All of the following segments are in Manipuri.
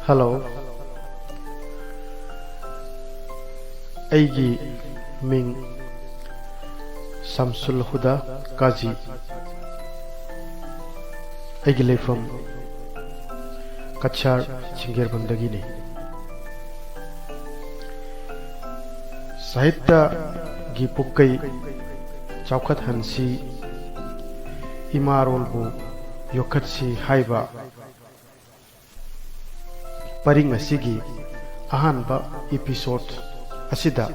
हेलो अैगी मिंग शमसुल हुदा काजी अैगी लेफम कछार चिंगेरबंदगिनी साहित्य गी पुक्कई चौखत हंसी इमारोलबु योखत्सी हाइबा परिंग असिगी अहानबा एपिसोड असिदा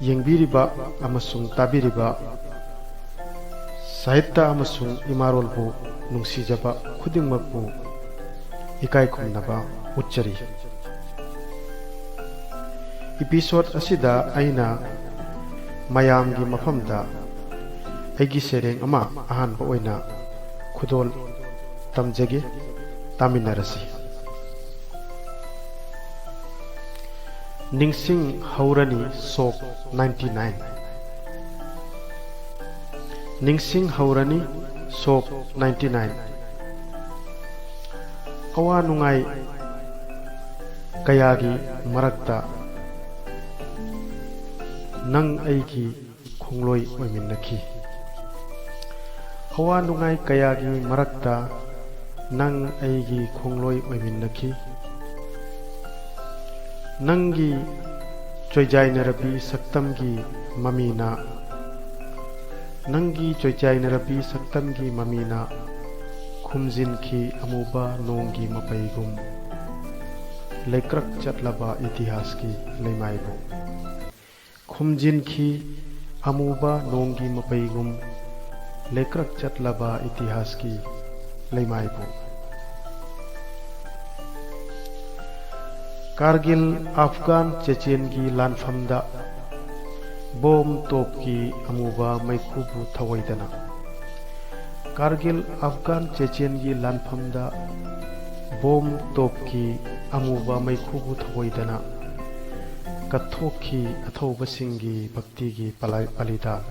येंगबिरिबा अमसुंग ताबिरिबा साहित्य अमसुंग इमारोलबु नुंसीजबा खुदिंगमकबु इकाई खुमनबा उच्चरी एपिसोड असिदा अइना मयामगी मफमदा अैगी सेरेंग अमा अहानबा ओइना खुदोल तमजगे तामिनरसी निंगसिंग हौरनी सोक 99 निंगसिंग हौरनी सोक 99 अवा नुंगाई कयागी मरक्ता नंग अैगी खोंगलोई ओइमिन्नखी अवा नुंगाई कयागी मरक्ता नंग अैगी खोंगलोई ओइमिन्नखी नंगी चोइजाइनरबी सक्तमगी ममीना नंगी चोइजाइनरबी सक्तमगी ममीना खुमजिनखी अमुबा नोंगी मपैगुम लेक्रक चटलबा इतिहास की लेमाइबो खुमजिनखी अमुबा नोंगी मपैगुम लेक्रक चटलबा इतिहास की लेमाइबो कारगिल अफगान चेचेन की लानफमदा बोम तोप की अमुबा मैखुबु थवैदना कारगिल अफगान चेचेन की लानफमदा बोम तोप की अमुबा मैखुबु थवैदना कथोखी अथौबसिंगी भक्ति की बलिदान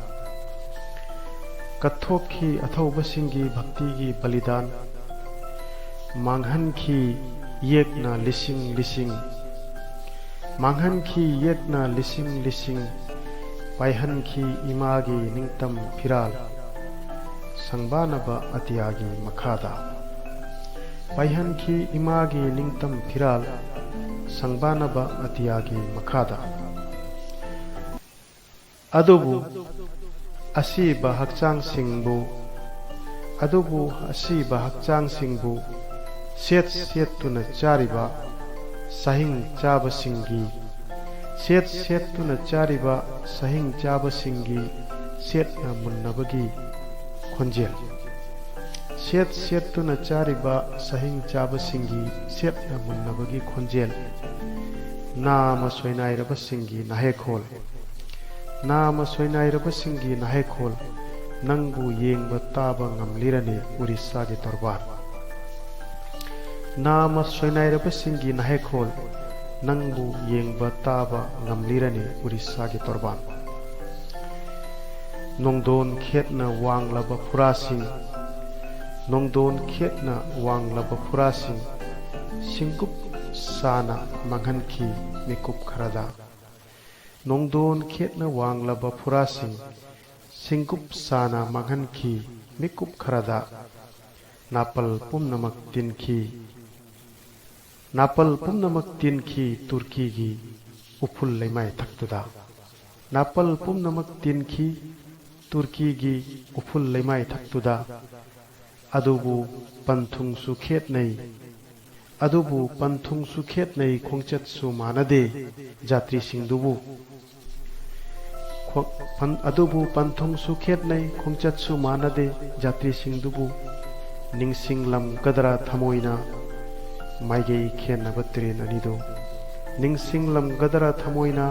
कथोखी अथौबसिंगी भक्ति की बलिदान मांगहनखी येकना लिसिंग लिसिंग मांगहनखी येकना लिसिंग लिसिंग पायहनखी इमागी निंगतम फिराल संबानबा अतियागी मखादा पायहनखी इमागी निंगतम फिराल संबानबा अतियागी मखादा अदुबु असीबा हक्चांग सिंगबु अदुबु असीबा हक्चांग सिंगबु सेत सेतुना चारिबा सहिंग चाबसिंगी सेत सेतुना चारिबा सहिंग चाबसिंगी सेतना मुन्नबगी खोंजेल सेत सेतुना चारिबा सहिंग चाबसिंगी सेतना मुन्नबगी खोंजेल नाम सोयनाइरबसिंगी नाहेखोल नाम सोयनाइरबसिंगी नाहेखोल नंगबु येंगबा ताबा ngamlirani उड़ीसा के दरबार नाम सोयनाइरबसिंगी नाहेखोल नंगबु येंगबा ताबा ngamlirani उड़ीसा के दरबार नोंदोन खेतना वांगलाबा फुरासिंग नोंदोन खेतना वांगलाबा फुरासिंग सिंकुप साना मांगहनखी मिकुप खरादा नोंदोन खेतना वांगलाबा फुरासिंग सिंकुप साना मांगहनखी मिकुप खरादा नापल पुमनमक तिनखी नापल पुमनमक तिनखी तुर्की की उफुल लेमाय थक्तुदा नापल पुमनमक तिनखी तुर्की की उफुल लेमाय थक्तुदा अदुबु पंथुंग सुखेत नहीं अदुबु पंथुंग सुखेत नहीं खोंचत सु मानदे जात्री सिंधुबु अदुबु पंथुंग सुखेत नहीं खोंचत सु मानदे जात्री सिंधुबु निंगसिंगलम गदरा थमोइना माइगई खेनब ट्रेन अनिदो निंगसिंगलम गदरा थमोइना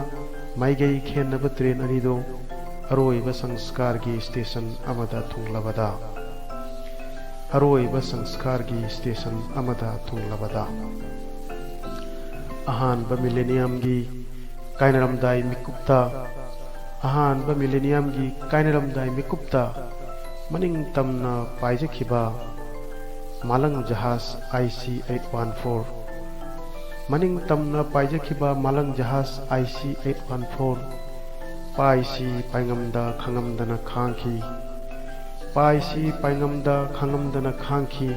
माइगई खेनब ट्रेन अनिदो अरोइब संस्कार की स्टेशन अमदा थुंगलबदा अरोइब संस्कार की स्टेशन अमदा थुंगलबदा अहानब मिलेनियम की कायनरमदाई मिकुप्ता अहानब मिलेनियम की कायनरमदाई मिकुप्ता मनिंग तमना पाइजखिबा मालंग जहाज IC-814 मनिंग तमना पाइजखिबा मालंग जहाज IC-814 पाइसी पाइंगमदा खंगमदना खांखी पाइसी पाइंगमदा खंगमदना खांखी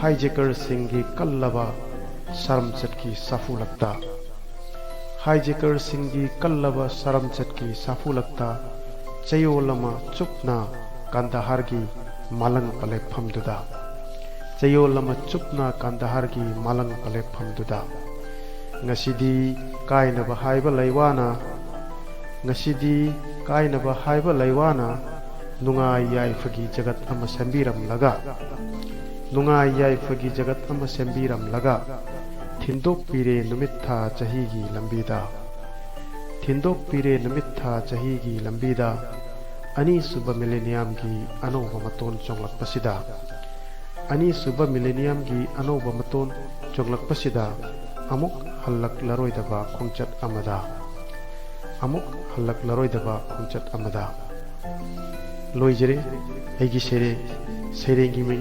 हाइजेकर सिंगी कल्लबा सरमचट की साफुलकता हाइजेकर सिंगी कल्लबा सरमचट की साफुलकता चयोलमा चुपना कांदाहार की मालंग प्लेटफॉर्मदुदा चयोलमा चुपना कांदाहार की मालंग प्लेटफॉर्मदुदा ngасidi kainaba haiba laiwana ngасidi kainaba haiba laiwana nungai yaifagi jagat ama sambiram laga nungai yaifagi jagat ama sambiram laga thindok pire numitha chahi gi lambida thindok pire numitha chahi gi lambida ani suba millennium gi anoba maton chonglak pasida ani suba millennium gi anoba maton chonglak pasida amuk halak laroi daba khongchat amada amuk halak laroi daba khongchat amada loijere aigi serengi mi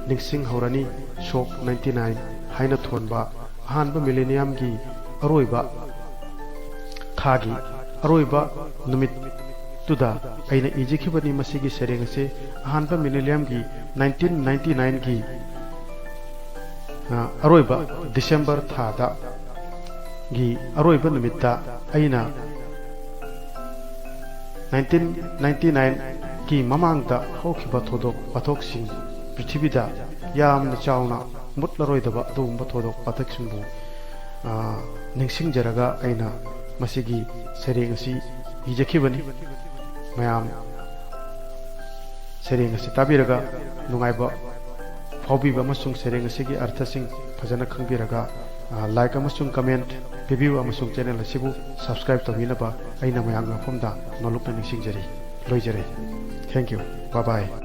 ningsing horani shok 99 haina thonba ahanba millennium gi aroiba thagi aroiba numit tuda aina ijikhibani masigi sereng se ahanba millennium gi 1999 gi अरोइबा दिसंबर थादा गी अरोइबा निमित्ता अइना 1999 की ममांगदा होखिबा थोदोक पाथोकसिंग पृथ्वीदा यामना चावना मुतलरोइदबा दुगुंबा थोदोक पाथोकसिंबु निंगसिंगजरगा अइना मसिगी सेरेंगसी इजखिबनी मयाम सेरेंगसी ताबिरगा नुंगाइबा फाउबीबा अमसुंग सेरेंग असिगी अर्थसिंग फजना खंगबिरगा लाइक अमसुंग कमेंट रिव्यू अमसुंग चैनल असिबु सब्सक्राइब तबिनबा अइना मयांग मफमदा नलुकना निसिंगजरी लोइजरे थैंक यू बाय बाय।